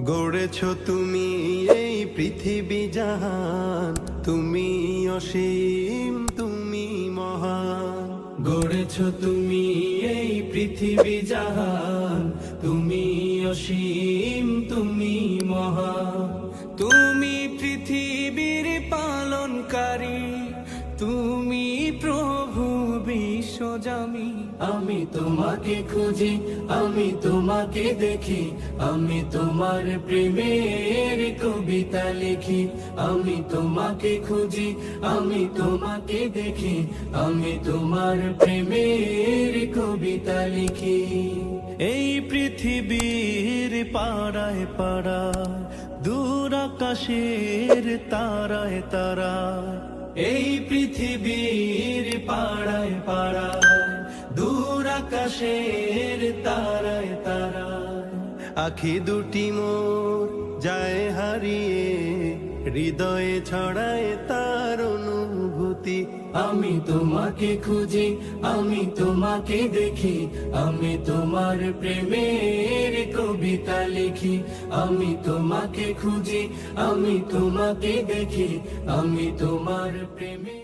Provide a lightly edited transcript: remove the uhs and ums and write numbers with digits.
গড়েছ তুমি এই পৃথিবী জাহান, তুমি অসীম, তুমি মহান। গড়েছ তুমি এই পৃথিবী জাহান, তুমি অসীম, তুমি মহান। তুমি পৃথিবীর পালনকারী, তুমি প্রভু বিশ্বজামি। আমি তোমাকে খুঁজি, আমি তোমাকে দেখি, আমি তোমার প্রেমের কবিতা লিখি। আমি তোমাকে খুঁজি, আমি তোমাকে দেখি, আমি তোমার প্রেমের কবিতা লিখি। এই পৃথিবীর পাড়ায় পাড়ায়, দূর আকাশের তারায় তারায়, এই পৃথিবীর পাড়ায় পাড়ায়, দূর আকাশের তারায় তারায়। আখি দুটি মোর যায় হারিয়ে, হৃদয়ে ছড়ায় তার অনুভূতি। আমি তোমাকে খুঁজি, আমি তোমাকে দেখি, আমি তোমার প্রেমের কবিতা লিখি। আমি তোমাকে খুঁজি, আমি তোমাকে দেখি, আমি তোমার প্রেমে